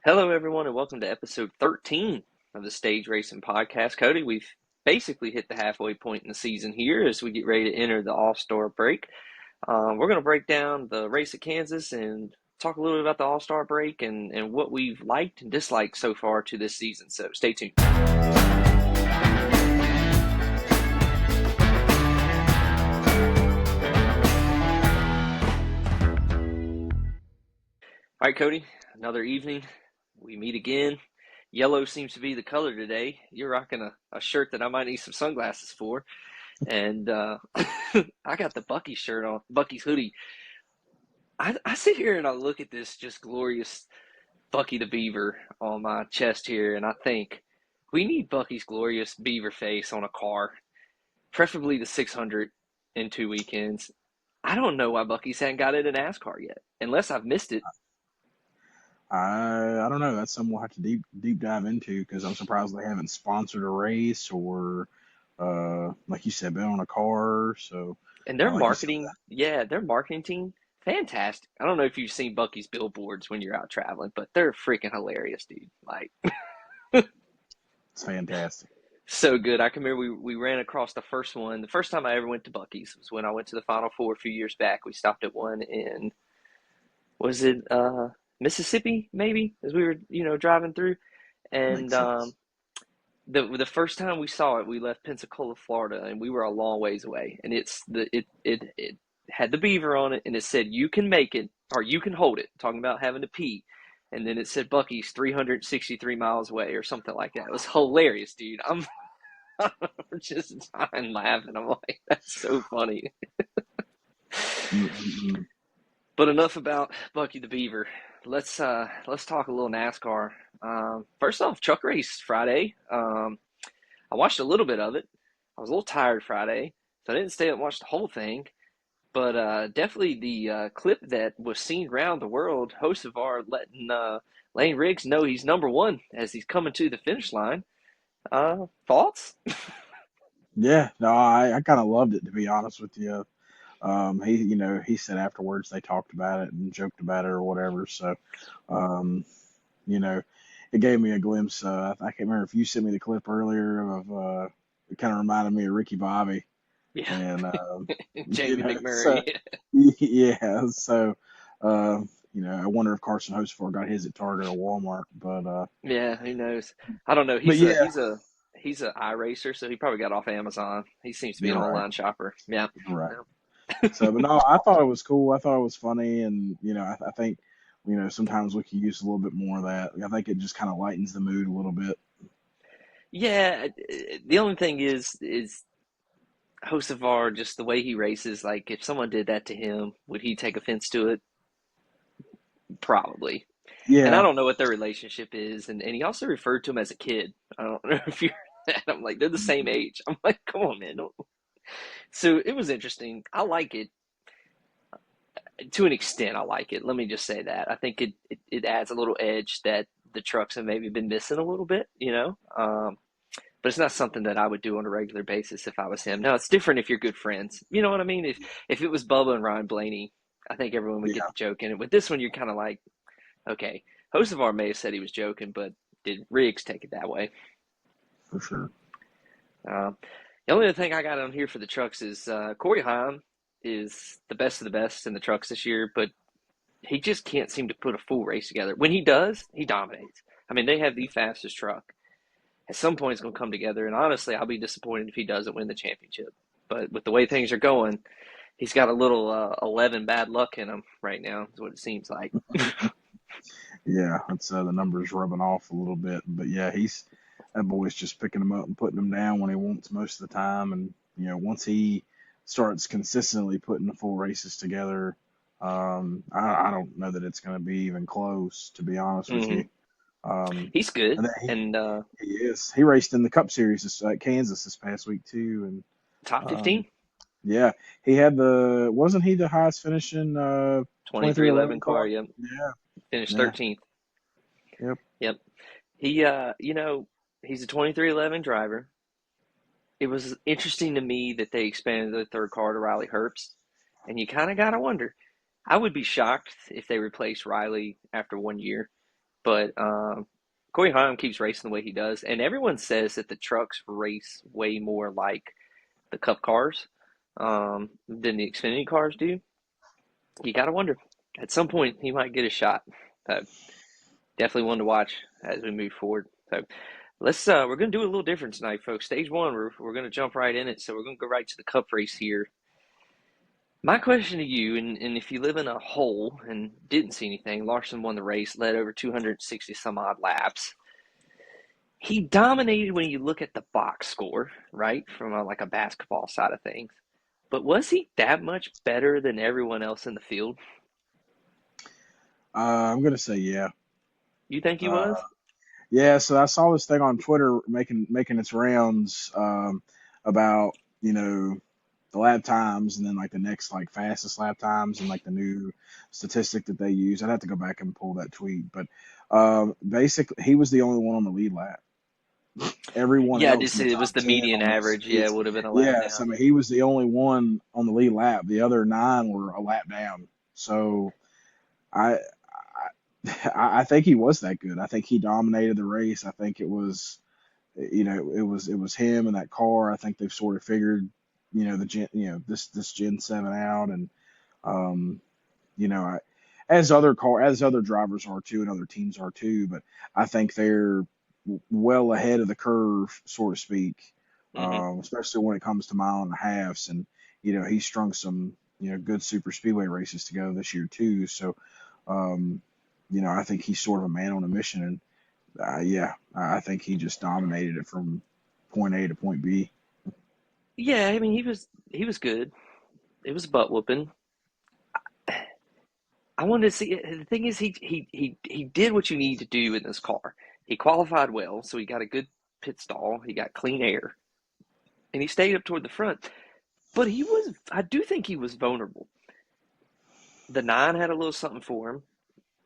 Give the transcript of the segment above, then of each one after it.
Hello, everyone, and welcome to episode 13 of the Stage Racing Podcast. Cody, we've basically hit the halfway point in the season here as we get ready to enter the All-Star break. We're going to break down the race at Kansas and talk a little bit about the All-Star break and what we've liked and disliked so far to this season. So stay tuned. All right, Cody, another evening. We meet again. Yellow seems to be the color today. You're rocking a shirt that I might need some sunglasses for. And I got the Bucky shirt on, Bucky's hoodie. I sit here and I look at this just glorious Bucky the Beaver on my chest here, and I think we need Bucky's glorious beaver face on a car, preferably the 600 in 2 weekends. I don't know why Bucky's hadn't got it in NASCAR yet, unless I've missed it. I don't know. That's something we'll have to deep dive into because I'm surprised they haven't sponsored a race or, like you said, been on a car. So, And their like you said, marketing, yeah, their marketing team, fantastic. I don't know if you've seen Bucky's billboards when you're out traveling, but they're freaking hilarious, dude. Like, it's fantastic. so good. I can remember we ran across the first one. The first time I ever went to Bucky's was when I went to the Final Four a few years back. We stopped at one in, was it Mississippi, maybe, as we were, driving through. And Makes sense. the first time we saw it, we left Pensacola, Florida, and we were a long ways away. And it had the beaver on it, and it said you can make it or you can hold it, talking about having to pee. And then it said Bucky's 363 miles away or something like that. It was hilarious, dude. I'm just dying laughing. I'm like, that's so funny. Mm-mm-mm. But enough about Bucky the Beaver. Let's talk a little NASCAR. First off, truck race Friday. I watched a little bit of it. I was a little tired Friday, so I didn't stay and watch the whole thing. But definitely the clip that was seen around the world, Hocevar letting Lane Riggs know he's number one as he's coming to the finish line. Thoughts? Yeah, no, I kind of loved it to be honest with you. He said afterwards they talked about it and joked about it or whatever. So, um, you know, it gave me a glimpse. I can't remember if you sent me the clip earlier of. It kind of reminded me of Ricky Bobby. Yeah, And Jamie so McMurray. yeah, so I wonder if Carson Hocevar got his at Target or Walmart, Yeah, who knows? I don't know. but yeah, He's a iRacer, so he probably got off Amazon. He seems to be an you're right, online shopper. Yeah. right. Yeah. So, but no, I thought it was cool. I thought it was funny, and I think sometimes we could use a little bit more of that. I think it just kind of lightens the mood a little bit. Yeah, the only thing is Hocevar, just the way he races, like if someone did that to him, would he take offense to it? Probably. And I Yeah. don't know what their relationship is. And he also referred to him as a kid. I don't know if you heard that. I'm like, they're the same Mhm. age. I'm like, come on, man. Don't. So it was interesting. I like it to an extent. I like it. Let me just say that. I think it adds a little edge that the trucks have maybe been missing a little bit, but it's not something that I would do on a regular basis if I was him. Now it's different if you're good friends. You know what I mean? If it was Bubba and Ryan Blaney, I think everyone would get Yeah, the joke in it. With this one, you're kind of like, okay, Hocevar may have said he was joking, but did Riggs take it that way? for sure. Um, the only other thing I got on here for the trucks is Corey Heim is the best of the best in the trucks this year, but he just can't seem to put a full race together. When he does, he dominates. I mean, they have the fastest truck. At some point, it's going to come together, and honestly, I'll be disappointed if he doesn't win the championship. But with the way things are going, he's got a little 11 bad luck in him right now, is what it seems like. Yeah, it's the numbers rubbing off a little bit, but yeah, he's that boy's just picking them up and putting them down when he wants most of the time, and once he starts consistently putting the full races together, I don't know that it's going to be even close, to be honest with Hmm. you. Um, He's good, and that and he is. He raced in the Cup Series at Kansas this past week too, and top um, 15, yeah, he had wasn't he the highest finishing 2311 2311 car, car? yep. Yeah, Finished yeah, 13th. yep. Yep. He, he's a 2311 driver. It was interesting to me that they expanded the third car to Riley Herbst, and you kind of got to wonder. I would be shocked if they replaced Riley after 1 year. But Corey Heim keeps racing the way he does, and everyone says that the trucks race way more like the Cup cars than the Xfinity cars do. You got to wonder. At some point, he might get a shot. So definitely one to watch as we move forward. So let's we're gonna do it a little different tonight, folks. Stage one, we're gonna jump right in it. So we're gonna go right to the Cup race here. My question to you, and if you live in a hole and didn't see anything, Larson won the race, led over 260 some odd laps. He dominated when you look at the box score, right, from like a basketball side of things. But was he that much better than everyone else in the field? I'm gonna say yeah. You think he Uh, was? yeah. So I saw this thing on Twitter making its rounds about the lap times and then like the next like fastest lap times and like the new statistic that they use. I'd have to go back and pull that tweet, but basically he was the only one on the lead lap. Everyone Yeah, I did else in the see it was top the 10 median on the average. Yeah, it would have been a lap yes, I down. mean he was the only one on the lead lap. The other nine were a lap down. So I I think he was that good. I think he dominated the race. I think it was it was him and that car. I think they've sort of figured this Gen 7 out and um you know I, as other drivers are too and other teams are too, but I think they're well ahead of the curve, so to speak, Hmm. especially when it comes to mile and a halves. And he strung some good super speedway races together this year too. So um, I think he's sort of a man on a mission, and yeah, I think he just dominated it from point A to point B. Yeah, I mean he was good. It was butt whooping. I wanted to see. The thing is, he did what you need to do in this car. He qualified well, so he got a good pit stall. He got clean air, and he stayed up toward the front. But I do think he was vulnerable. The nine had a little something for him.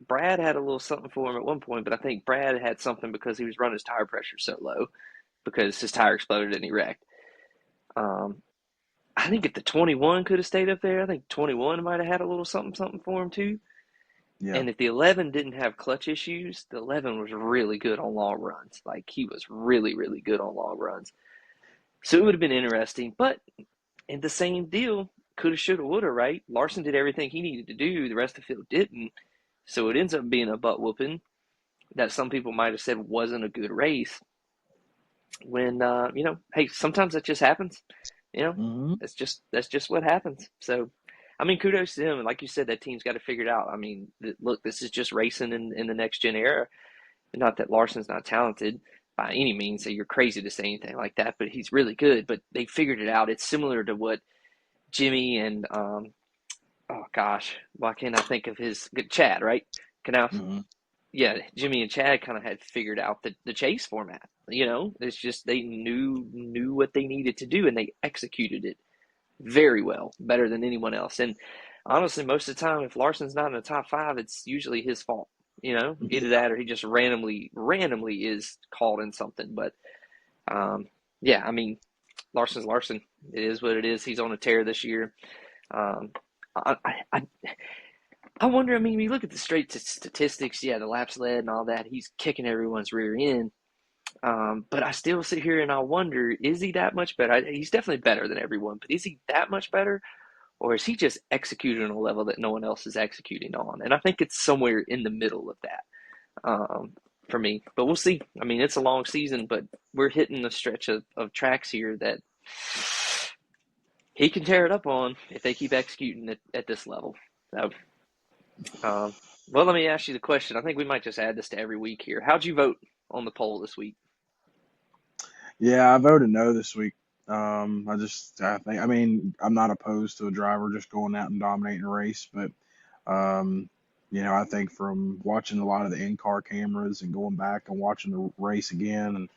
Brad had a little something for him at one point, but I think Brad had something because he was running his tire pressure so low because his tire exploded and he wrecked. Um, I think if the 21 could have stayed up there, I think 21 might have had a little something something for him too. Yeah. And if the 11 didn't have clutch issues, the 11 was really good on long runs. Like he was really, really good on long runs. So it would have been interesting. But in the same deal, coulda, shoulda, woulda, right? Larson did everything he needed to do. The rest of the field didn't. So it ends up being a butt whooping that some people might have said wasn't a good race. When hey, sometimes that just happens. You know, Hmm. that's just what happens. So, I mean, kudos to him. And like you said, that team's got to figure it out. I mean, look, this is just racing in the next gen era. Not that Larson's not talented by any means. So you're crazy to say anything like that, but he's really good. But they figured it out. It's similar to what Jimmy and oh gosh, why can't I think of his Chad, right? Canal. Hmm. Yeah, Jimmy and Chad kind of had figured out the chase format. It's just they knew what they needed to do and they executed it very well, better than anyone else. And honestly, most of the time, if Larson's not in the top five, it's usually his fault. Either Yeah. that or he just randomly is called in something. But um, yeah, I mean, Larson's Larson. It is what it is. He's on a tear this year. Um, I, I, I I wonder. I mean, when you look at the straight statistics, yeah, the laps led and all that, he's kicking everyone's rear end. But I still sit here and I wonder, is he that much better? He's definitely better than everyone, but is he that much better? Or is he just executing on a level that no one else is executing on? And I think it's somewhere in the middle of that for me. But we'll see. I mean, it's a long season, but we're hitting a stretch of tracks here that he can tear it up on if they keep executing it at this level. So, um, well, let me ask you the question. I think we might just add this to every week here. How'd you vote on the poll this week? Yeah, I voted no this week. I think, I mean, I'm not opposed to a driver just going out and dominating a race, but, um, I think from watching a lot of the in-car cameras and going back and watching the race again, and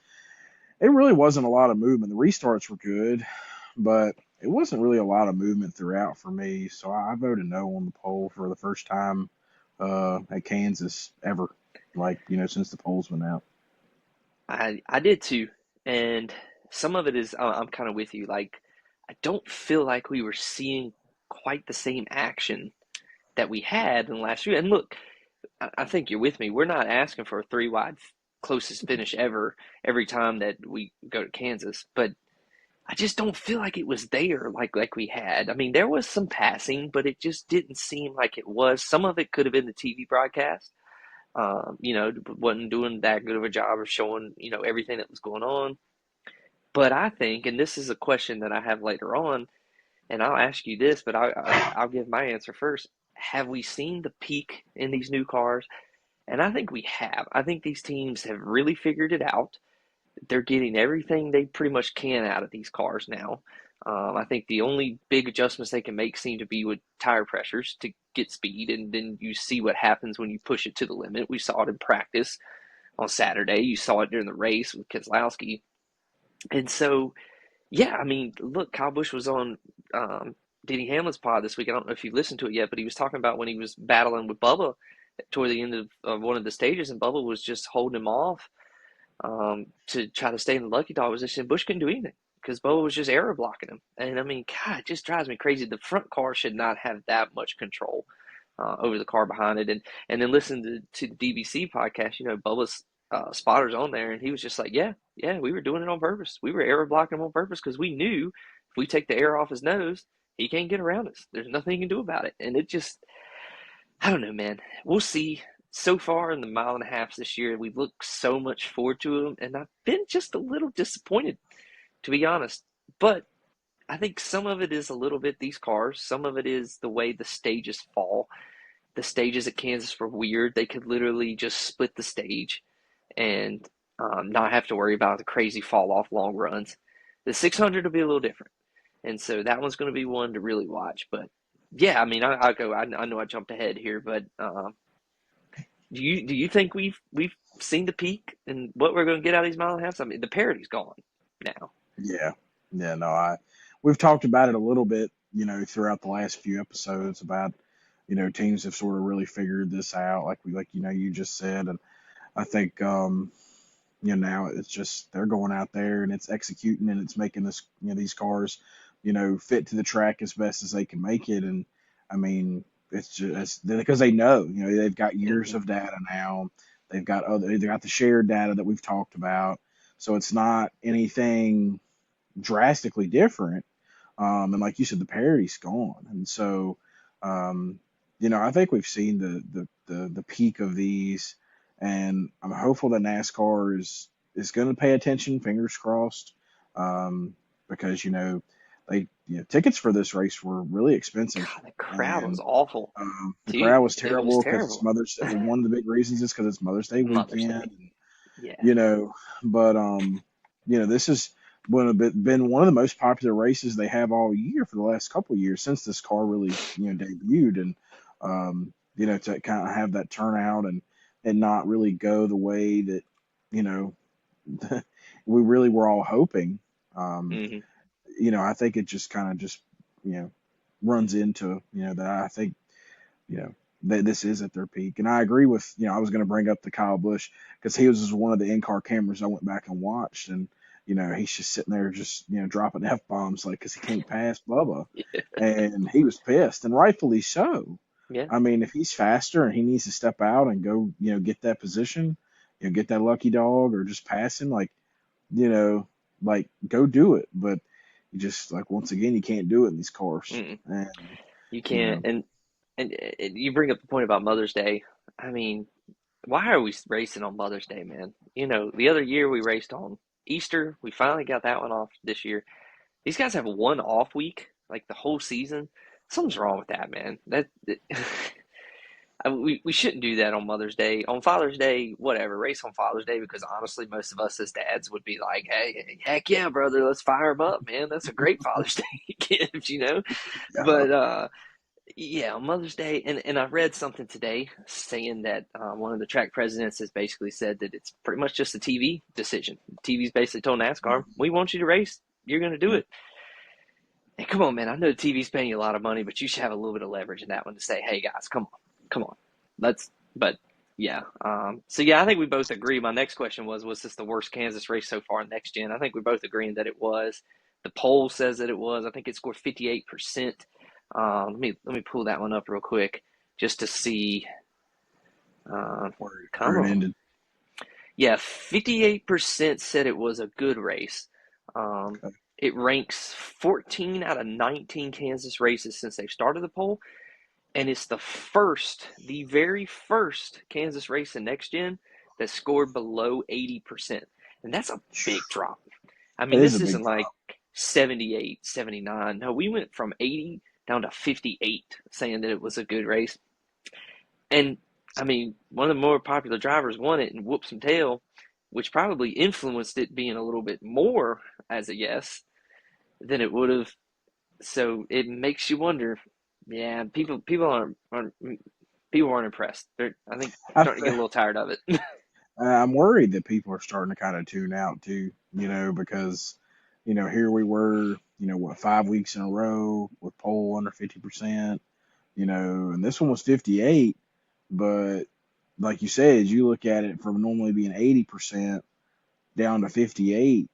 it really wasn't a lot of movement. The restarts were good, but it wasn't really a lot of movement throughout for me. So I voted no on the poll for the first time at Kansas ever, like, since the polls went out. I did too, and some of it is I'm kind of with you. Like, I don't feel like we were seeing quite the same action that we had in the last year. And look, I think you're with me. We're not asking for a three wide closest finish ever every time that we go to Kansas, but I just don't feel like it was there like we had. I mean, there was some passing, but it just didn't seem like it was. Some of it could have been the TV broadcast. Wasn't doing that good of a job of showing, everything that was going on. But I think, and this is a question that I have later on, and I'll ask you this, but I'll give my answer first. Have we seen the peak in these new cars? And I think we have. I think these teams have really figured it out. They're getting everything they pretty much can out of these cars now. I think the only big adjustments they can make seem to be with tire pressures to get speed, and then you see what happens when you push it to the limit. We saw it in practice on Saturday. You saw it during the race with Keselowski. And so, yeah, I mean, look, Kyle Busch was on Denny Hamlin's pod this week. I don't know if you listened to it yet, but he was talking about when he was battling with Bubba toward the end of one of the stages, and Bubba was just holding him off to try to stay in the lucky dog position. Bush couldn't do anything because Bubba was just error blocking him. And I mean, God, it just drives me crazy. The front car should not have that much control over the car behind it. And then listen to the DBC podcast. Bubba's spotters on there, and he was just like, yeah, we were doing it on purpose. We were error blocking him on purpose because we knew if we take the air off his nose, he can't get around us. There's nothing he can do about it. And it just, I don't know, man. We'll see. So far in the mile and a half this year, we've looked so much forward to them, and I've been just a little disappointed, to be honest. But I think some of it is a little bit these cars. Some of it is the way the stages fall. The stages at Kansas were weird. They could literally just split the stage and not have to worry about the crazy fall off long runs. The 600 will be a little different, and so that one's going to be one to really watch. But yeah, I mean, I'll go. I know I jumped ahead here, but do you think we've seen the peak and what we're going to get out of these mile and a half? I mean, the parity's gone now. Yeah, yeah, no, we've talked about it a little bit, throughout the last few episodes about, teams have sort of really figured this out, you just said, and I think, now it's just they're going out there and it's executing and it's making this, these cars, fit to the track as best as they can make it, and I mean, it's just because they know, they've got years Hmm. of data now, they've got the shared data that we've talked about, so it's not anything drastically different. And like you said, the parity's gone. And so, um, I think we've seen the peak of these, and I'm hopeful that NASCAR is going to pay attention. Fingers crossed, because tickets for this race were really expensive, God, the crowd was and awful the crowd too. was It was terrible because it's terrible. Mother's Day. One of the big reasons is because it's Mother's Day Mother's weekend, Day. Yeah. you know, but this has been one of the most popular races they have all year for the last couple of years since this car really, debuted, and to kind of have that turnout and not really go the way that, you know, we really were all hoping. Um, Hmm. I think it just kind of you know, runs into, that I think, that this is at their peak. And I agree with, I was going to bring up the Kyle Busch because he was just one of the in-car cameras I went back and watched. And, he's just sitting there just, dropping F-bombs like because he can't pass Bubba. And he was pissed, and rightfully so. Yeah. I mean, if he's faster and he needs to step out and go, get that position, get that lucky dog or just pass him, you know, go do it. But you just, once again, you can't do it in these cars. Mm-mm. And, You you can't. know, And you bring up the point about Mother's Day. I mean, why are we racing on Mother's Day, man? The other year we raced on Easter. We finally got that one off this year. These guys have one off week, like the whole season. Something's wrong with that, man. We shouldn't do that on Mother's Day. On Father's Day, whatever, race on Father's Day because honestly, most of us as dads would be like, hey, heck yeah, brother, let's fire him up, man. That's a great Father's Day gift. yeah, But yeah, on Mother's Day, and I read something today saying that one of the track presidents has basically said that it's pretty much just a TV decision. TV's basically told NASCAR, we want you to race, you're going to do yeah, it. And come on, man, I know the TV's paying you a lot of money, but you should have a little bit of leverage in that one to say, hey guys, come on, but yeah. So yeah, I think we both agree. My next question was this the worst Kansas race so far in next gen? I think we're both agreeing that it was. The poll says that it was. I think it scored 58%. Let me pull that one up real quick just to see Uh, where Come it on. ended. Yeah, 58% said it was a good race. Um, Okay. it ranks 14 out of 19 Kansas races since they've started the poll, and it's the very first Kansas race in next gen that scored below 80%. And that's a big drop. I It mean, is a this big isn't like drop. 78, 79. No, we went from 80 down to 58 saying that it was a good race. And I mean, one of the more popular drivers won it and whooped some tail, which probably influenced it being a little bit more as a yes than it would have. So it makes you wonder. Yeah, people aren't impressed. I think I starting to get a little tired of it. I'm worried that people are starting to kind of tune out too, because, here we were, what, 5 weeks in a row with poll under 50%, and this one was 58, but like you said, you look at it from normally being 80% down to 58.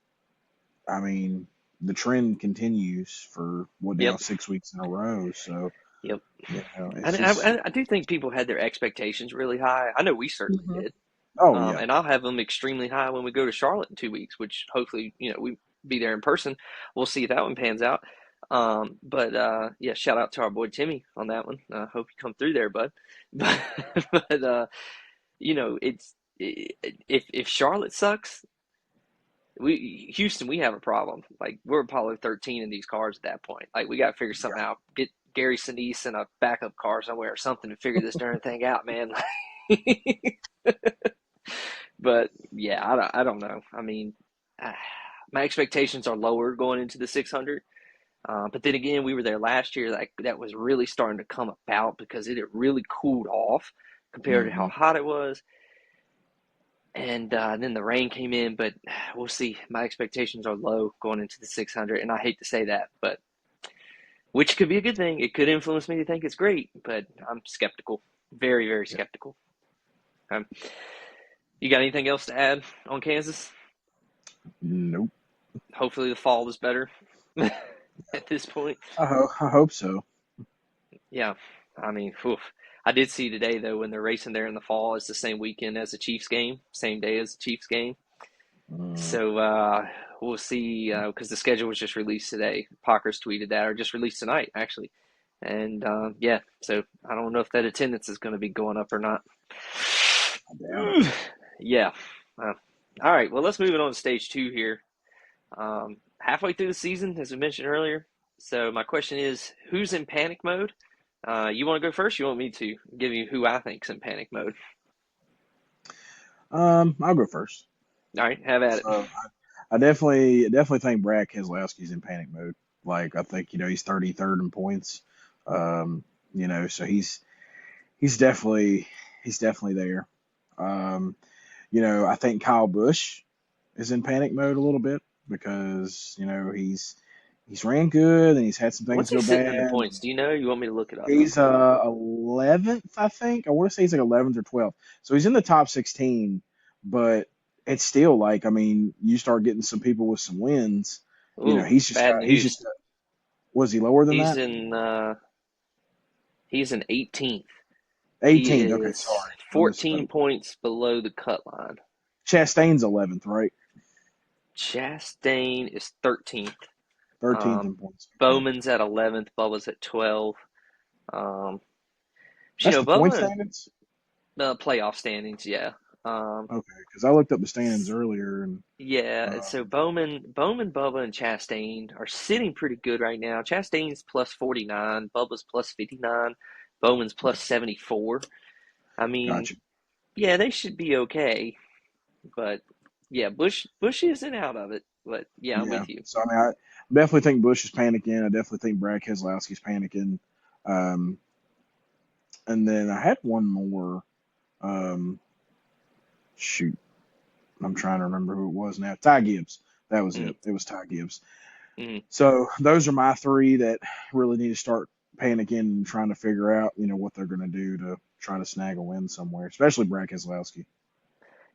I mean, the trend continues for what now, Yep, 6 weeks in a row. So, yep. it's And just, I do think people had their expectations really high. I know we certainly Mhm. did. Oh yeah, And I'll have them extremely high when we go to Charlotte in 2 weeks, which hopefully, we be there in person. We'll see if that one pans out. But yeah, shout out to our boy Timmy on that one. Hope you come through there, bud. But, but it's if Charlotte sucks, we Houston, we have a problem. Like we're Apollo 13 in these cars at that point. Like we got to figure something yeah. out. Get Gary Sinise in a backup car somewhere or something to figure this darn thing out, man. But yeah, I don't know. I mean, uh, my expectations are lower going into the 600. But then again, we were there last year. Like that was really starting to come about because it had really cooled off compared to how Hmm. hot it was. And then the rain came in, but we'll see. My expectations are low going into the 600, and I hate to say that, but which could be a good thing. It could influence me to think it's great, but I'm skeptical, very, very Yeah. skeptical. Um, you got anything else to add on Kansas? Nope. Hopefully, the fall is better at this point. I hope so. Yeah, I mean, oof. I did see today though when they're racing there in the fall, it's the same weekend as the Chiefs game, same day as the Chiefs game. Uh, So we'll see because the schedule was just released today. Parker's tweeted that, or just released tonight actually. And yeah, so I don't know if that attendance is going to be going up or not. I doubt it. Yeah. Uh, all right. Well, let's move it on to stage two here. Halfway through the season, as we mentioned earlier. So my question is, who's in panic mode? You want to go first? You want me to give you who I think's in panic mode? I'll go first. All right, have at it. So I definitely think Brad Keselowski's in panic mode. Like I think he's 33rd in points. Um, so he's definitely he's definitely there. Um, I think Kyle Busch is in panic mode a little bit because he's ran good and he's had some things What's he go sitting in the bad. points? Do you know? You want me to look it up? He's 11th, I think. I want to say he's like 11th or 12th. So he's in the top 16, but it's still like, I mean, you start getting some people with some wins. Ooh, bad He's news. just was he lower than He's that? in uh he's in 18th. He 18th. Okay, is sorry, I 14 misspoke. points below the cut line. Chastain's 11th, right? Chastain is 13th. 13th Um, in points. Okay, Bowman's at 11th. Bubba's at 12. Um, that's the point Bubba, standings. playoff standings, yeah. Um, Okay, because I looked up the standings earlier and yeah, so um, Bowman, Bubba, and Chastain are sitting pretty good right now. Chastain's plus 49, Bubba's plus 59, Bowman's plus 74. I mean, gotcha. yeah, they should be okay, but yeah, Bush isn't out of it. But yeah, I'm Yeah. with you. So I mean, I definitely think Bush is panicking. I definitely think Brad Keselowski's panicking. Um, and then I had one more. Um, shoot, I'm trying to remember who it was now. Ty Gibbs. That was Mm, it. It was Ty Gibbs. mm. So those are my three that really need to start panicking and trying to figure out, what they're going to do to try to snag a win somewhere, especially Brad Keselowski.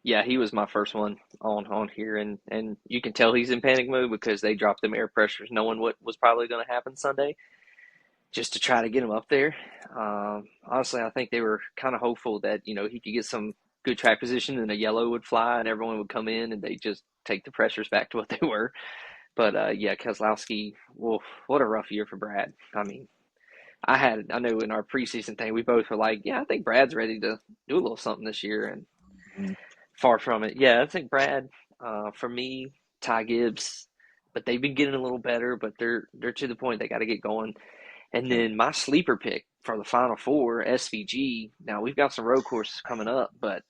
Yeah, he was my first one on here, and you can tell he's in panic mode because they dropped them air pressures, knowing what was probably going to happen Sunday. just to try to get him up there. Honestly, I think they were kind of hopeful that he could get some good track position and a yellow would fly and everyone would come in and they just take the pressures back to what they were. But yeah, Keselowski, well, what a rough year for Brad. I mean, I know in our preseason thing, we both were like, yeah, I think Brad's ready to do a little something this year, and Mhm. far from it. Yeah, I think Brad, for me, Ty Gibbs, but they've been getting a little better, but they're to the point they got to get going. And Yep. then my sleeper pick for the Final Four, SVG. Now we've got some road courses coming up, but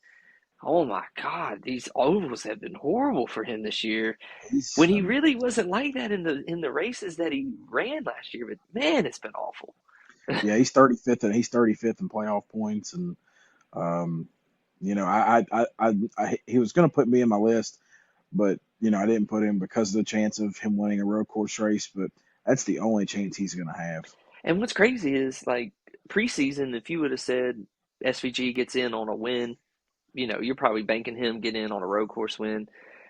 oh my God, these ovals have been horrible for him this year. He's When he really wasn't like that in the races that he ran last year, but man, it's been awful. yeah, he's 35th in playoff points, and um, he was going to put me in my list, but I didn't put him because of the chance of him winning a road course race. But that's the only chance he's going to have. And what's crazy is like preseason, if you would have said SVG gets in on a win, you're probably banking him get in on a road course win.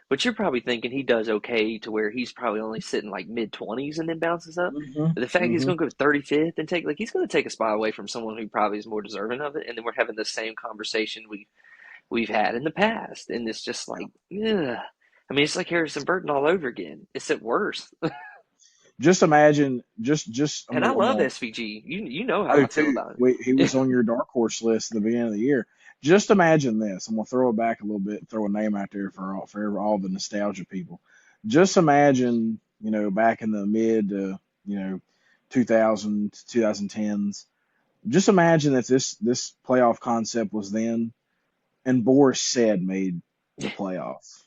But you're probably thinking he does okay to where he's probably only sitting like mid 20s and then bounces up. Hmm. But the fact he's Hmm. going to go 35th and he's going to take a spot away from someone who probably is more deserving of it. And then we're having the same conversation we've had in the past. And it's just like, ugh. I mean, it's like Harrison Burton all over again. It's at worst. Just imagine, just And I love SVG. You know I how do I feel too. about Wait, he him. was on your dark horse list at the beginning of the year. Just imagine this. I'm gonna throw it back a little bit, throw a name out there for all the nostalgia people. Just imagine, back in the mid, 2000 2010s. Just imagine that this playoff concept was then, and Boris said made the playoff.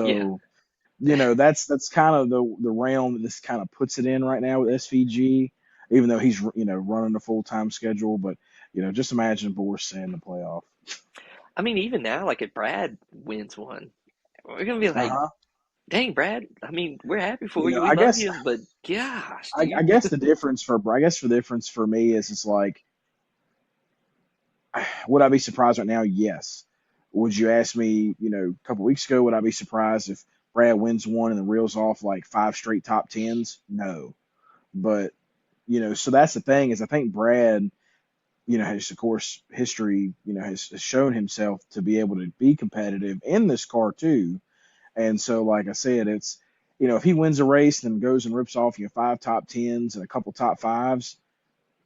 Yeah. So that's kind of the realm that this kind of puts it in right now with SVG, even though he's running a full time schedule. But just imagine Boris in the playoff. I mean, even now, like if Brad wins one, we're gonna be Uh like, huh. "Dang, Brad! I mean, we're happy for you. We I love guess you, but gosh, I dude." guess the difference for me is it's like, would I be surprised right now? Yes. Would you ask me, a couple weeks ago, would I be surprised if Brad wins one and then reels off like five straight top tens? No. But so that's the thing is I think Brad has of course history, has shown himself to be able to be competitive in this car too. And so, like I said, it's if he wins a race and goes and rips off five top tens and a couple top fives,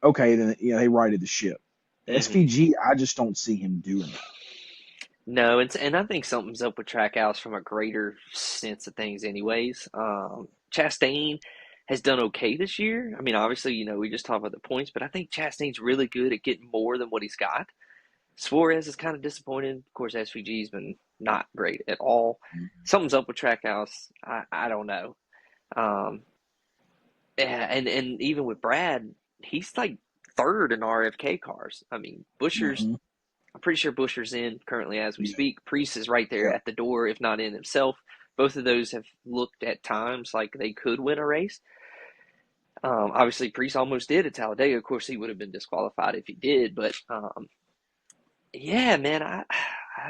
okay, then they righted the ship. Hmm. SVG, I just don't see him doing that. No, and I think something's up with Trackhouse from a greater sense of things, anyways. Chastain has done okay this year. I mean, obviously, we just talked about the points, but I think Chastain's really good at getting more than what he's got. Suarez is kind of disappointed. Of course, SVG's been not great at all. Something's up with Trackhouse. I don't know. Um, yeah, and even with Brad, he's like third in RFK cars. I mean, Busher's. Mm-hmm. I'm pretty sure Busher's in currently as we Yeah, speak. Priest is right there yeah. at the door, if not in himself. Both of those have looked at times like they could win a race. Obviously, Priest almost did at Talladega. Of course, he would have been disqualified if he did. But yeah, man, I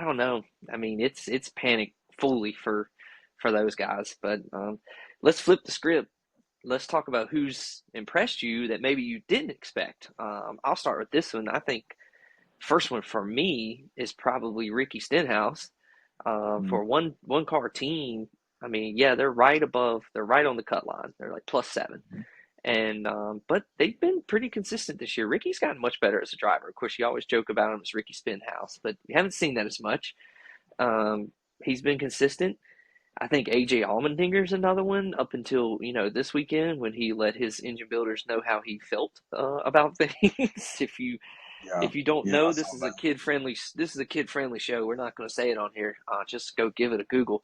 don't know. I mean, it's panic fully for those guys. But let's flip the script. Let's talk about who's impressed you that maybe you didn't expect. I'll start with this one. I think first one for me is probably Ricky Stenhouse. Mm-hmm. For one car team, I mean, yeah, they're right above, they're right on the cut line. They're like +7. And but they've been pretty consistent this year. Ricky's gotten much better as a driver. Of course, you always joke about him as Ricky Spinhouse, but we haven't seen that as much. Um, he's been consistent. I think AJ Allmendinger's another one up until this weekend when he let his engine builders know how he felt about things. Yeah, if you don't yeah. I know, saw this is a kid friendly show. We're not going to say it on here. Just go give it a Google,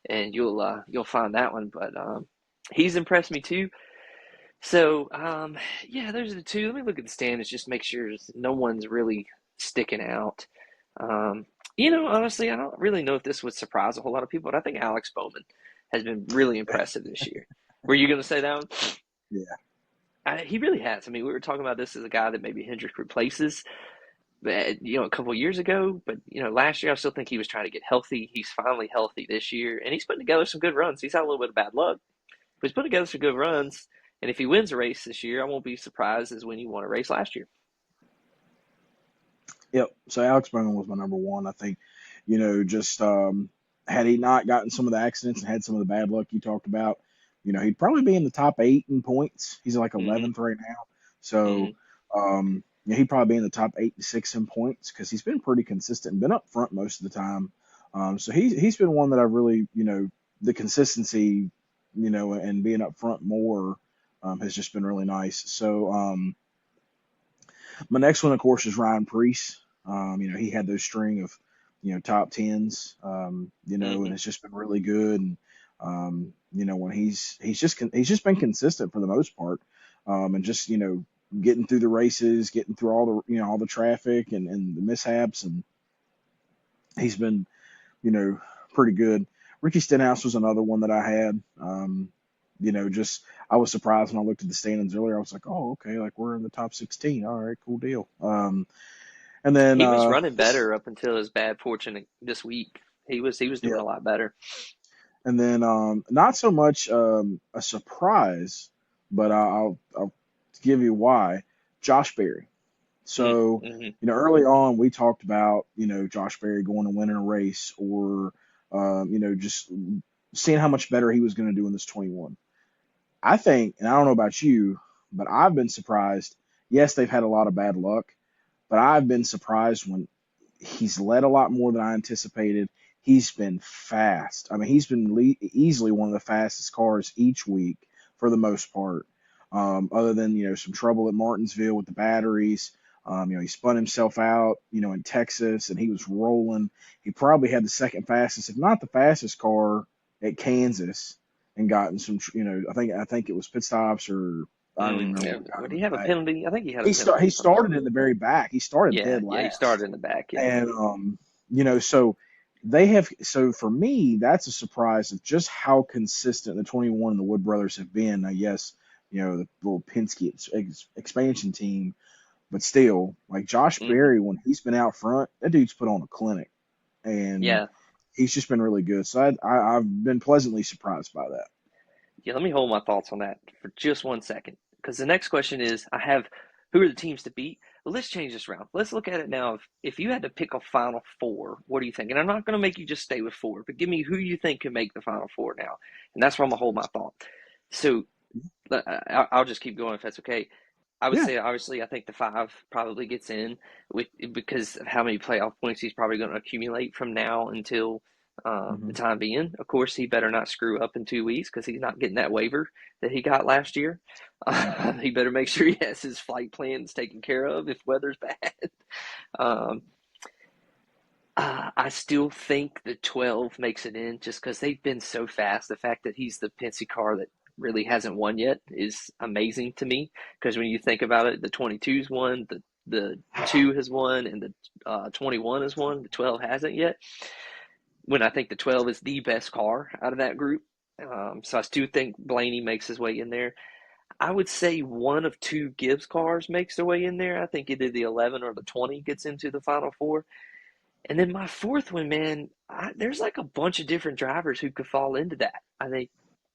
and you'll find that one. But he's impressed me too. So yeah, those are the two. Let me look at the standings just to make sure no one's really sticking out. Um, honestly, I don't really know if this would surprise a whole lot of people, but I think Alex Bowman has been really impressive this year. Were you going to say that one? that. He really has. I mean, we were talking about this as a guy that maybe Hendrick replaces, a couple of years ago. But last year I still think he was trying to get healthy. He's finally healthy this year, and he's putting together some good runs. He's had a little bit of bad luck, but he's putting together some good runs. And if he wins a race this year, I won't be surprised as when he won a race last year. Yep. So Alex Bowman was my number one. I think, just had he not gotten some of the accidents and had some of the bad luck you talked about, he'd probably be in the top 8 in points. He's like Mm-hmm. 11th right now. So, Mm-hmm. he'd probably be in the top 8 to 6 in points because he's been pretty consistent and been up front most of the time. So he's been one that I really, the consistency, and being up front more has just been really nice. So, my next one, of course, is Ryan Preece. He had those string of, top tens, and Mm-hmm. it's just been really good. And when he's just been consistent for the most part, and just getting through the races, getting through all the traffic and the mishaps, and he's been you know pretty good. Ricky Stenhouse was another one that I had. Just I was surprised when I looked at the standings earlier. I was like, oh, okay, like we're in the top 16. All right, cool deal. And then He was running better up until his bad fortune this week. He was doing yeah, a lot better. and then not so much a surprise, but I'll give you why. Josh Berry. So Mm-hmm. early on we talked about Josh Berry going and winning a race, or just seeing how much better he was going to do in this 21. I think, and I don't know about you, but I've been surprised. Yes, they've had a lot of bad luck, but I've been surprised when he's led a lot more than I anticipated. He's been fast. I mean, he's been easily one of the fastest cars each week for the most part. Other than some trouble at Martinsville with the batteries. He spun himself out, in Texas, and he was rolling. He probably had the second fastest, if not the fastest car at Kansas, and gotten some. I think it was pit stops, or I don't even remember Yeah. what got Would him he in the have a back. penalty? I think he had a He penalty of some started sort. in the very back. He started Yeah, dead yeah, he started last, in the back. Yeah. and so they have. So for me, that's a surprise of just how consistent the 21 and the Wood brothers have been. Now, yes, the little Penske expansion team, but still, like Josh Hmm. Berry, when he's been out front, that dude's put on a clinic, and Yeah. he's just been really good. So I've been pleasantly surprised by that. Yeah, let me hold my thoughts on that for just 1 second. Because the next question is I have who are the teams to beat? Well, let's change this round. Let's look at it now. If you had to pick a final four, what do you think? And I'm not going to make you just stay with four, but give me who you think can make the final four now. And that's where I'm going to hold my thought. So I'll just keep going if that's okay. I would Yeah. say, obviously, I think the five probably gets in with because of how many playoff points he's probably going to accumulate from now until the Hmm. time being. Of course, he better not screw up in 2 weeks because he's not getting that waiver that he got last year. He better make sure he has his flight plans taken care of if weather's bad. Um, I still think the 12 makes it in just because they've been so fast. The fact that he's the Penske car that really hasn't won yet is amazing to me because when you think about it, the 22's won, the 2 has won, and the 21 has won. The 12 hasn't yet. When I think the 12 is the best car out of that group. So I still think Blaney makes his way in there. I would say one of two Gibbs cars makes their way in there. I think either the 11 or the 20 gets into the final four. And then my fourth one, man, there's like a bunch of different drivers who could fall into that. I think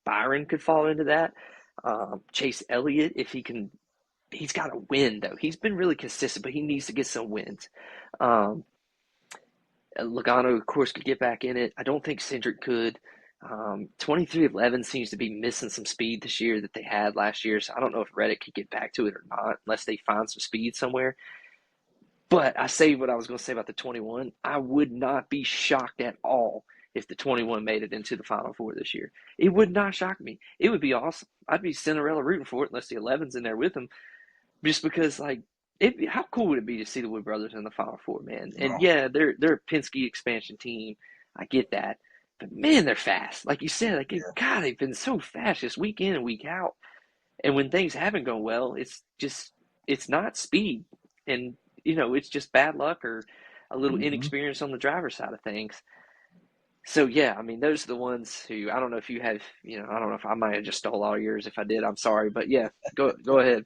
Byron could fall into that. Chase Elliott, if he can, he's got to win though. He's been really consistent, but he needs to get some wins. Um, Logano, of course, could get back in it. I don't think Cindric could. 2311 seems to be missing some speed this year that they had last year, so I don't know if Reddick could get back to it or not unless they find some speed somewhere. But I say what I was going to say about the 21. I would not be shocked at all if the 21 made it into the Final Four this year. It would not shock me. It would be awesome. I'd be Cinderella rooting for it unless the 11's in there with them. Just because, like, how cool would it be to see the Wood Brothers in the Final Four, man? And Oh, yeah, they're a Penske expansion team. I get that. But man, they're fast. Like you said, like yeah. God, they've been so fast just week in and week out. And when things haven't gone well, it's not speed, and it's just bad luck or a little Hmm. inexperience on the driver's side of things. So yeah, I mean those are the ones who I don't know if you have, I don't know if I might have just stole all yours. If I did, I'm sorry, but yeah, go ahead.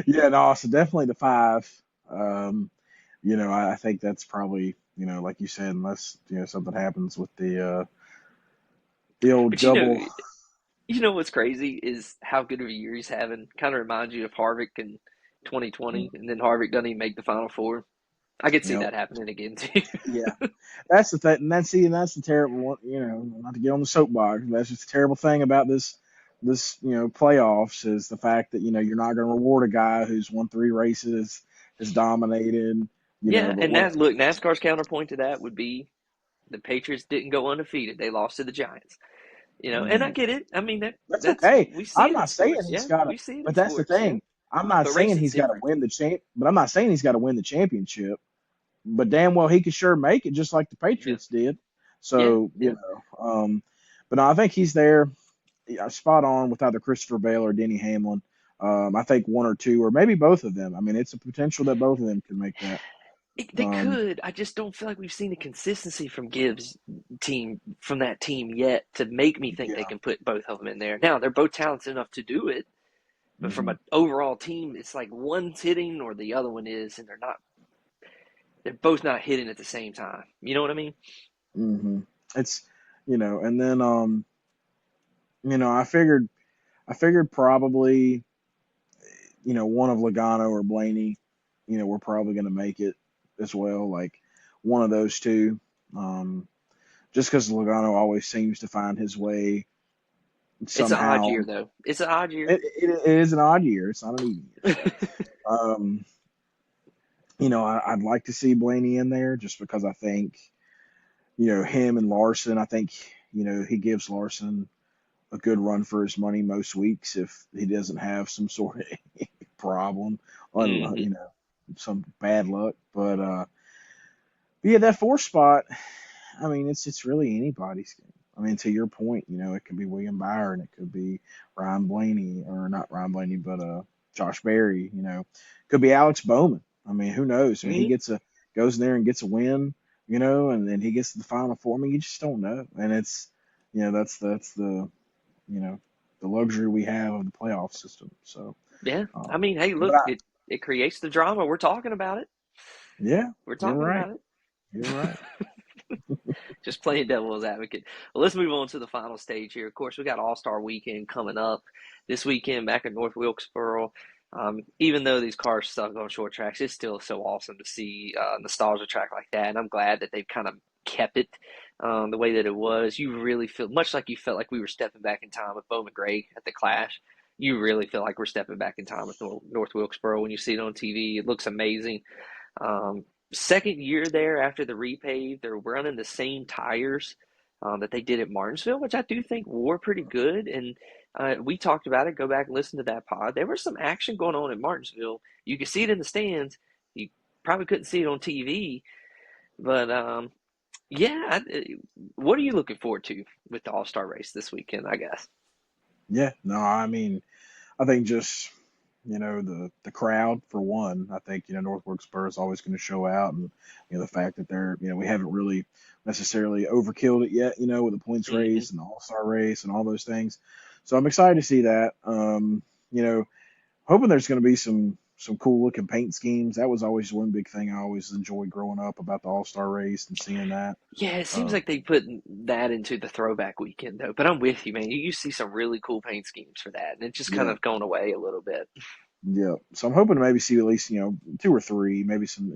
Yeah, no, so definitely the five. Um, I think that's probably, like you said, unless, something happens with the old But you know, double. You know what's crazy is how good of a year he's having. Kind of reminds you of Harvick in 2020, Mm, and then Harvick doesn't even make the Final Four. I could see yep. that happening again too. Yeah. That's the thing, and that's the terrible one. Not to get on the soapbox, that's just the terrible thing about this playoffs is the fact that you're not going to reward a guy who's won 3 races, has dominated, Yeah, but and what that look, NASCAR's counterpoint to that would be the Patriots didn't go undefeated; they lost to the Giants. And I mm, get it. I mean that's that's okay. we see I'm it in not saying sports. he's Yeah, got to, we see it in but that's the sports. Yeah, thing. I'm not but saying racing's he's got to different. win the champ, but I'm not saying he's got to win the championship. But damn well he could sure make it just like the Yeah, Patriots did. yeah, So, yeah. but no, I think he's there. Yeah, spot on with either Christopher Bale or Denny Hamlin. I think one or two, or maybe both of them. I mean, it's a potential that both of them could make that. They Um, could. I just don't feel like we've seen the consistency from Gibbs team from that team yet to make me think they yeah. can put both of them in there. Now they're both talented enough to do it, but from hmm an overall team, it's like one's hitting or the other one is, and they're not. They're both not hitting at the same time. You know what I mean? hmm It's and then I figured probably one of Logano or Blaney, we're probably going to make it as well. Like one of those two. Um, just because Logano always seems to find his way It's an odd somehow. year though. It's an odd year. It is an odd year. It's not an even year. So, um, I'd like to see Blaney in there just because I think, him and Larson, I think, he gives Larson a good run for his money most weeks if he doesn't have some sort of problem, hmm some bad luck. But yeah, that 4 spot, I mean, it's really anybody's game. I mean, to your point, it could be William Byron, it could be Ryan Blaney, or not Ryan Blaney, but Josh Berry. Could be Alex Bowman. I mean, who knows? I mean, he hmm goes in there and gets a win, and then he gets to the Final Four. I mean, you just don't know, and that's the you know the luxury we have of the playoff system. So, Yeah. I um, mean, hey, but look, it creates the drama. We're talking about it. yeah, We're you're talking right. about it. You're right. Just playing devil's advocate. Well, let's move on to the final stage here. Of course, we got All Star Weekend coming up this weekend back in North Wilkesboro. Even though these cars suck on short tracks, it's still so awesome to see a nostalgia track like that. And I'm glad that they've kind of kept it the way that it was. You really feel much like you felt like we were stepping back in time with Bowman Gray at the Clash. You really feel like we're stepping back in time with North Wilkesboro when you see it on TV. It looks amazing. Second year there after the repave, they're running the same tires that they did at Martinsville, which I do think were pretty good. And we talked about it. Go back and listen to that pod. There was some action going on at Martinsville. You could see it in the stands. You probably couldn't see it on TV, but yeah. What are you looking forward to with the All Star race this weekend? I guess. Yeah. No, I mean, I think just the crowd for one. I think North Wilkesboro is always going to show out, and the fact that they're we haven't really necessarily overkilled it yet. With the points hmm race and the All Star race and all those things. So I'm excited to see that. You know, hoping there's going to be some cool looking paint schemes. That was always one big thing I always enjoyed growing up about the All Star race and seeing that. Yeah, it seems Uh, like they put that into the throwback weekend though. But I'm with you, man. You see some really cool paint schemes for that, and it's just kind yeah, of gone away a little bit. yeah. So I'm hoping to maybe see at least two or three, maybe some.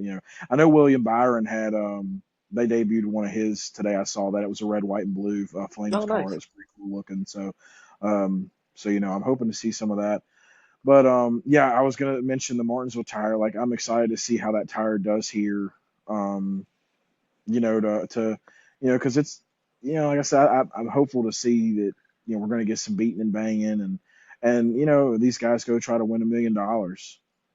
I know William Byron had they debuted one of his today. I saw that it was a red, white, and blue Flames Oh, car. It nice. was pretty cool looking. So I'm hoping to see some of that. But yeah, I was gonna mention the Martinsville tire. Like I'm excited to see how that tire does here. Um, to because it's like I said, I'm hopeful to see that we're going to get some beating and banging, and these guys go try to win $1 million.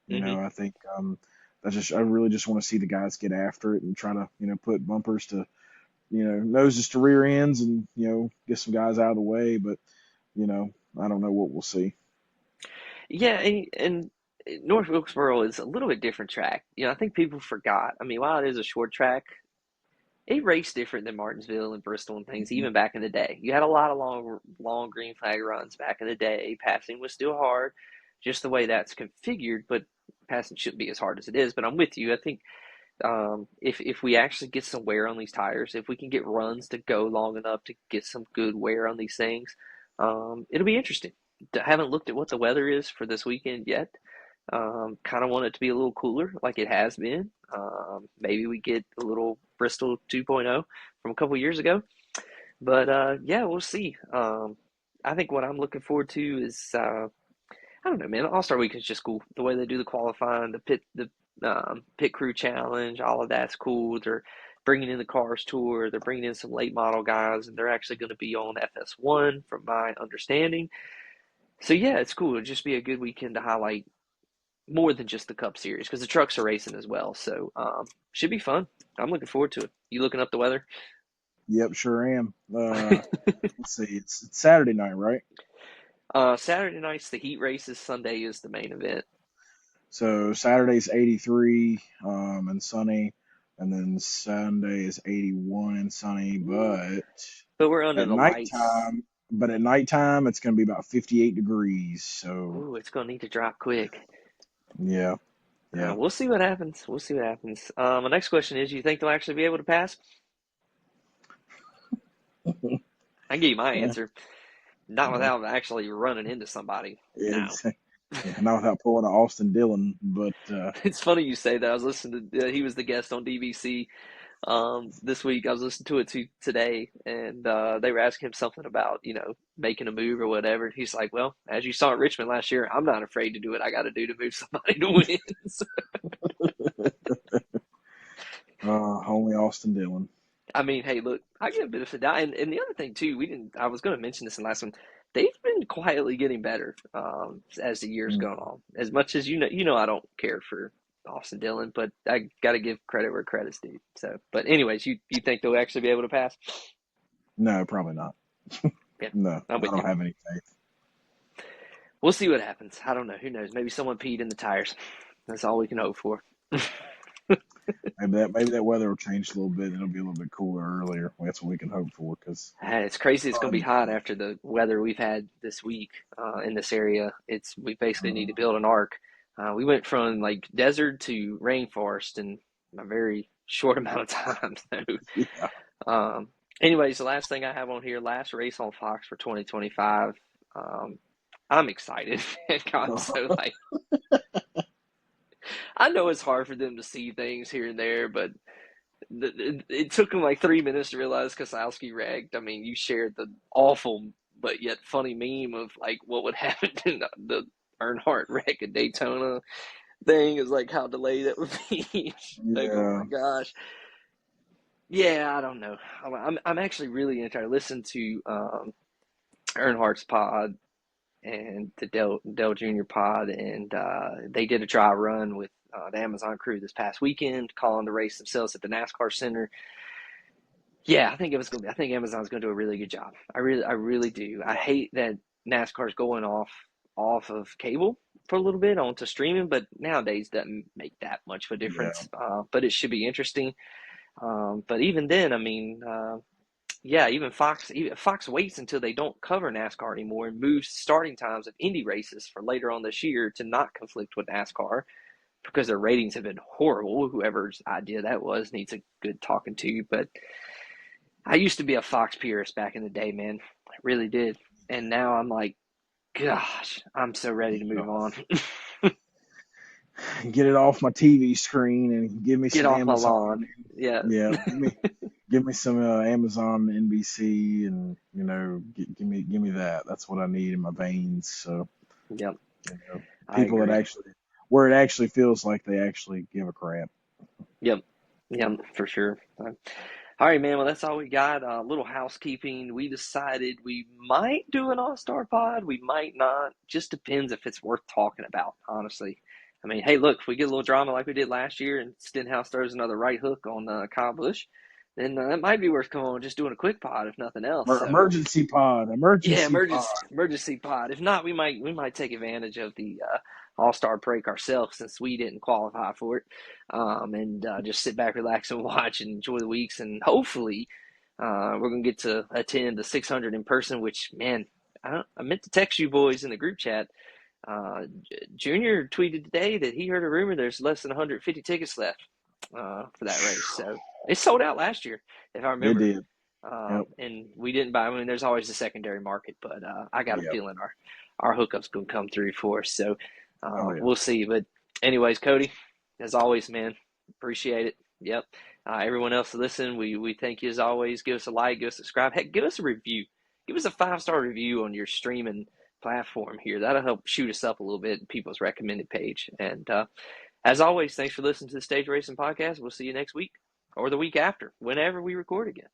hmm I think I really just want to see the guys get after it and try to put bumpers to noses to rear ends and get some guys out of the way. But I don't know what we'll see. Yeah, and North Wilkesboro is a little bit different track. I think people forgot. I mean, while it is a short track, it raced different than Martinsville and Bristol and things. Mhm. Even back in the day, you had a lot of long green flag runs back in the day. Passing was still hard, just the way that's configured. But passing shouldn't be as hard as it is. But I'm with you. I think if we actually get some wear on these tires, if we can get runs to go long enough to get some good wear on these things, It'll be interesting. I haven't looked at what the weather is for this weekend yet. Kind of want it to be a little cooler like it has been. Maybe we get a little Bristol 2.0 from a couple years ago. But yeah, we'll see. I think what I'm looking forward to is I don't know, man. All Star Week is just cool. The way they do the qualifying, the pit crew challenge, all of that's cool. They're bringing in the Cars Tour. They're bringing in some late model guys, and they're actually going to be on FS1, from my understanding. So yeah, it's cool. It'll just be a good weekend to highlight more than just the Cup Series because the trucks are racing as well. So should be fun. I'm looking forward to it. You looking up the weather? Yep, sure am. Let's see, it's Saturday night, right? Saturday night's the heat races. Sunday is the main event. So Saturday's 83 and sunny, and then Sunday is 81 and sunny. But we're under At the lights. nighttime, at nighttime it's going to be about 58 degrees. So Ooh, it's gonna need to drop quick. yeah, yeah. We'll see what happens. We'll see what happens. My next question is: you think they'll actually be able to pass? I can give you my Yeah, answer. Not well, without actually running into somebody. No. it's, yeah, not without pulling an Austin Dillon, but It's funny you say that. I was listening to. He was the guest on DVC this week. I was listening to it today, and they were asking him something about making a move or whatever. He's like, "Well, as you saw at Richmond last year, I'm not afraid to do what I got to do to move somebody to win." So, only Austin Dillon. I mean, hey, look, I get a bit of a doubt, and the other thing too, we didn't. I was going to mention this in the last one. They've been quietly getting better as the years Mm. gone on. As much as I don't care for Austin Dillon, but I got to give credit where credit's due. So, but anyways, you think they'll actually be able to pass? No, probably not. Yeah, No, I'm I with you. don't have any faith. We'll see what happens. I don't know. Who knows? Maybe someone peed in the tires. That's all we can hope for. Maybe that weather will change a little bit. And it'll be a little bit cooler earlier. That's what we can hope for. Because Hey, it's crazy. It's going to be hot after the weather we've had this week in this area. We basically need to build an arc. We went from like desert to rainforest in a very short amount of time. So, yeah, anyways, the last thing I have on here, last race on Fox for 2025. Um, I'm excited. I'm so like, I know it's hard for them to see things here and there, but it took him like 3 minutes to realize Kosowski wrecked. I mean, you shared the awful but yet funny meme of like what would happen in the Earnhardt wreck at Daytona thing is like how delayed it would be. Like, oh yeah, my gosh. Yeah, I don't know. I'm actually really into. I listened to Earnhardt's pod and the Dell Jr. pod, and they did a dry run with the Amazon crew this past weekend, calling the race themselves at the NASCAR Center. Yeah, I think it was going to be. I think Amazon's going to do a really good job. I really do. I hate that NASCAR's going off of cable for a little bit onto streaming, but nowadays doesn't make that much of a yeah, difference. But it should be interesting. But even then, I mean, yeah, even Fox waits until they don't cover NASCAR anymore and moves starting times of Indy races for later on this year to not conflict with NASCAR because their ratings have been horrible. Whoever's idea that was needs a good talking to, but I used to be a Fox purist back in the day, man. I really did. And now I'm like, gosh, I'm so ready to yeah. move on. Get it off my TV screen and give me Get some off my Amazon. lawn. Yeah. Yeah, give me some Amazon NBC, and give me that. That's what I need in my veins. So Yep. I people that agree. actually where it actually feels like they actually give a crap. Yep. Yep, for sure. All right, man. Well, that's all we got. A little housekeeping. We decided we might do an all-star pod. We might not. Just depends if it's worth talking about, honestly. I mean, hey, look, if we get a little drama like we did last year and Stenhouse throws another right hook on Kyle Busch, then that might be worth coming on and just doing a quick pod, if nothing else. So, Emergency pod, yeah, emergency pod. emergency pod. If not, we might take advantage of the All Star break ourselves since we didn't qualify for it, and just sit back, relax, and watch and enjoy the weeks. And hopefully, we're gonna get to attend the 600 in person. Which, man, I meant to text you boys in the group chat. Junior tweeted today that he heard a rumor there's less than 150 tickets left for that race. So it sold out last year, if I It remember. did. Yep. And we didn't buy. I mean, there's always a secondary market, but I got a Yep. feeling our hookup's gonna come through for us. So Oh yeah. we'll see. But anyways, Cody, as always, man, appreciate it. Yep. Everyone else listening, we thank you as always. Give us a like, give us a subscribe. Heck, give us a review. Give us a 5-star review on your streaming platform here. That'll help shoot us up a little bit in people's recommended page. And as always, thanks for listening to the Stage Racing Podcast. We'll see you next week or the week after, whenever we record again.